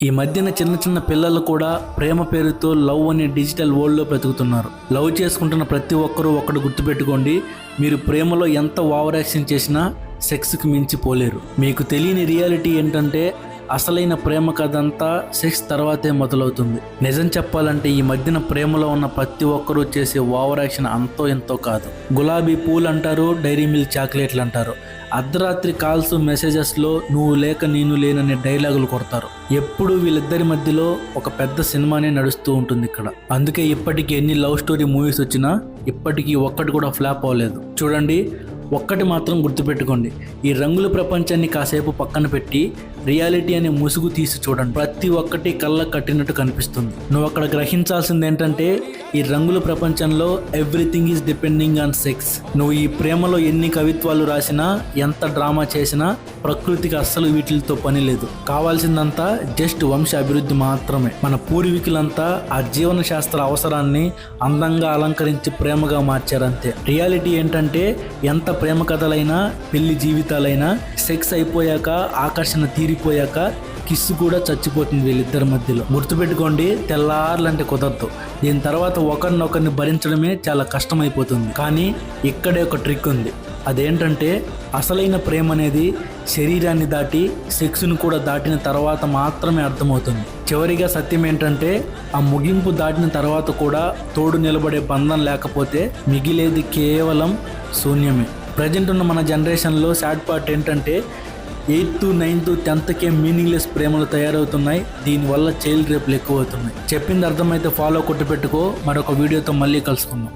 ఈ మధ్యన చిన్న చిన్న పిల్లలు కూడా ప్రేమ పేరుతో లవ్ అనే డిజిటల్ వరల్డ్లో బ్రతుకుతున్నారు. లవ్ చేసుకుంటున్న ప్రతి ఒక్కరూ ఒక్కడు గుర్తుపెట్టుకోండి, మీరు ప్రేమలో ఎంత ఓవర్ యాక్షన్ చేసినా సెక్స్కి మించిపోలేరు. మీకు తెలియని రియాలిటీ ఏంటంటే అసలైన ప్రేమ కథ అంతా సెక్స్ తర్వాతే మొదలవుతుంది. నిజం చెప్పాలంటే ఈ మధ్యన ప్రేమలో ఉన్న ప్రతి ఒక్కరూ చేసే ఓవర్ యాక్షన్ అంతో ఎంతో కాదు. గులాబీ పూలు అంటారు, డైరీ మిల్క్ చాక్లెట్లు అంటారు, అర్ధరాత్రి కాల్స్ మెసేజెస్లో నువ్వు లేక నేను లేననే డైలాగులు కొడతారు. ఎప్పుడు వీళ్ళిద్దరి మధ్యలో ఒక పెద్ద సినిమానే నడుస్తూ ఉంటుంది ఇక్కడ. అందుకే ఇప్పటికీ ఎన్ని లవ్ స్టోరీ మూవీస్ వచ్చినా ఇప్పటికీ ఒక్కటి కూడా ఫ్లాప్ అవ్వలేదు. చూడండి, ఒక్కటి మాత్రం గుర్తుపెట్టుకోండి, ఈ రంగుల ప్రపంచాన్ని కాసేపు పక్కన పెట్టి రియాలిటీ అనే ముసుగు తీసి చూడండి. ప్రతి ఒక్కటి కళ్ళ కట్టినట్టు కనిపిస్తుంది. నువ్వు అక్కడ గ్రహించాల్సింది ఏంటంటే ఈ రంగుల ప్రపంచంలో everything is depending on sex. నువ్వు ఈ ప్రేమలో ఎన్ని కవిత్వాలు రాసినా, ఎంత డ్రామా చేసినా ప్రకృతికి అస్సలు వీటితో పని లేదు. కావాల్సిందంతా జస్ట్ వంశ అభివృద్ధి మాత్రమే. మన పూర్వీకులంతా ఆ జీవన శాస్త్ర అవసరాన్ని అందంగా అలంకరించి ప్రేమగా మార్చారంతే. రియాలిటీ ఏంటంటే ఎంత ప్రేమ కథలైనా, పెళ్లి జీవితాలైనా సెక్స్ అయిపోయాక, ఆకర్షణ తీరిపోయాక కిస్సు కూడా చచ్చిపోతుంది వీళ్ళిద్దరి మధ్యలో. గుర్తుపెట్టుకోండి, తెల్లార్లంటే కుదరదు. దీని తర్వాత ఒకరినొకరిని భరించడమే చాలా కష్టమైపోతుంది. కానీ ఇక్కడే ఒక ట్రిక్ ఉంది. అదేంటంటే అసలైన ప్రేమ అనేది శరీరాన్ని దాటి సెక్స్ను కూడా దాటిన తర్వాత మాత్రమే అర్థమవుతుంది. చివరిగా సత్యం ఏంటంటే ఆ ముగింపు దాటిన తర్వాత కూడా తోడు నిలబడే బంధం లేకపోతే మిగిలేది కేవలం శూన్యమే. ప్రజెంట్ ఉన్న మన జనరేషన్లో సాడ్ పార్ట్ ఏంటంటే 8th, 9th, 10th మీనింగ్లెస్ ప్రేమలు తయారవుతున్నాయి. దీనివల్ల చైల్డ్ రేపులు ఎక్కువ అవుతున్నాయి. చెప్పింది అర్థమైతే ఫాలో కొట్టి పెట్టుకో. మరొక వీడియోతో మళ్ళీ కలుసుకుందాం.